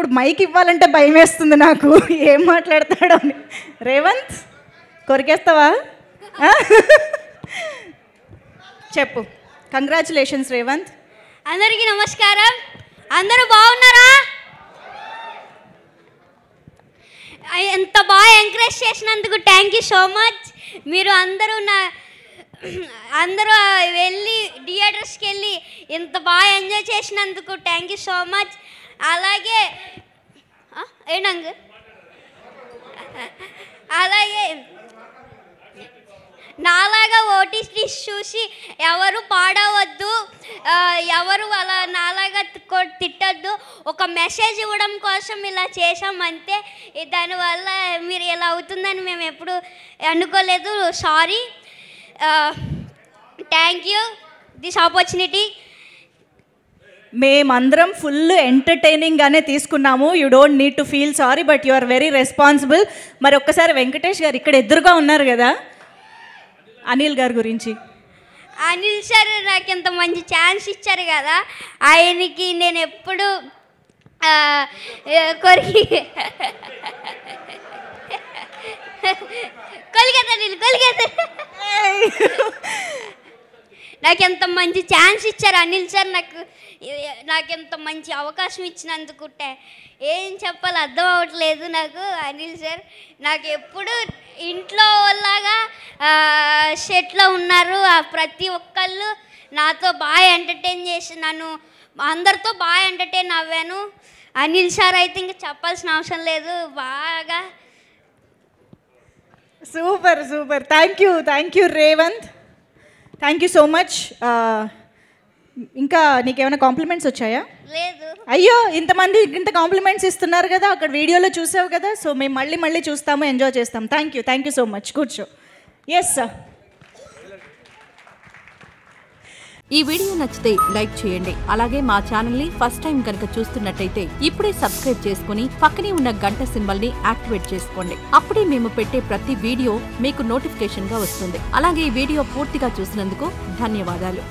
ఇప్పుడు మైక్ ఇవ్వాలంటే భయం వేస్తుంది నాకు, ఏం మాట్లాడతాడో అని. రేవంత్ కొరికేస్తావా? చెప్పు. కంగ్రాచులేషన్స్ రేవంత్. అందరికీ నమస్కారం. అందరూ బాగున్నారా? ఎంత బాగా ఎంకరేజ్ చేసినందుకు థ్యాంక్ యూ సో మచ్. మీరు అందరూ వెళ్ళి థియేటర్స్కి వెళ్ళి ఇంత బాగా ఎంజాయ్ చేసినందుకు థ్యాంక్ యూ సో మచ్. అలాగే అలాగే నాలాగా ఓటీటీ చూసి ఎవరు పాడవద్దు, ఎవరు అలా నాలాగా తిట్టద్దు. ఒక మెసేజ్ ఇవ్వడం కోసం ఇలా చేసామంతే. దానివల్ల మీరు ఇలా అవుతుందని మేము ఎప్పుడు అనుకోలేదు. Sorry. Thank you this opportunity. మేమందరం ఫుల్ ఎంటర్టైనింగ్గానే తీసుకున్నాము. You don't need to feel sorry, but you are very responsible. మరి ఒక్కసారి వెంకటేష్ గారు ఇక్కడ ఎదురుగా ఉన్నారు కదా, అనిల్ గారి గురించి. అనిల్ సార్ నాకు ఇంత మంచి ఛాన్స్ ఇచ్చారు కదా, ఆయనకి నేను ఎప్పుడు నాకు ఎంత మంచి ఛాన్స్ ఇచ్చారు అనిల్ సార్. నాకు ఎంత మంచి అవకాశం ఇచ్చినందుకు ఏం చెప్పాలి అర్థం అవ్వట్లేదు నాకు. అనిల్ సార్ నాకు ఎప్పుడు ఇంట్లో లాగా సెట్లో ఉన్నారు. ప్రతి ఒక్కళ్ళు నాతో బాగా ఎంటర్టైన్ చేసి నన్ను అందరితో బాగా ఎంటర్టైన్ అవ్వాను. అనిల్ సార్ అయితే ఇంకా చెప్పాల్సిన అవసరం లేదు. బాగా super super. Thank you Revanth. Thank you so much. ఇంకా నీకేమైనా కాంప్లిమెంట్స్ వచ్చాయా? లేదు. అయ్యో, ఇంతమంది ఇంత కాంప్లిమెంట్స్ ఇస్తున్నారు కదా, అక్కడ వీడియోలో చూసావు కదా. సో మేము మళ్ళీ చూస్తాము, ఎంజాయ్ చేస్తాం. Thank you so much. కూర్చో. Yes sir. ఈ వీడియో నచ్చితే లైక్ చేయండి. అలాగే మా ఛానల్ ని ఫస్ట్ టైం కనుక చూస్తున్నట్టయితే ఇప్పుడే సబ్స్క్రైబ్ చేసుకుని పక్కనే ఉన్న గంట సింబల్ ని యాక్టివేట్ చేసుకోండి. అప్పుడే మేము పెట్టే ప్రతి వీడియో మీకు నోటిఫికేషన్ గా వస్తుంది. అలాగే ఈ వీడియో పూర్తిగా చూసినందుకు ధన్యవాదాలు.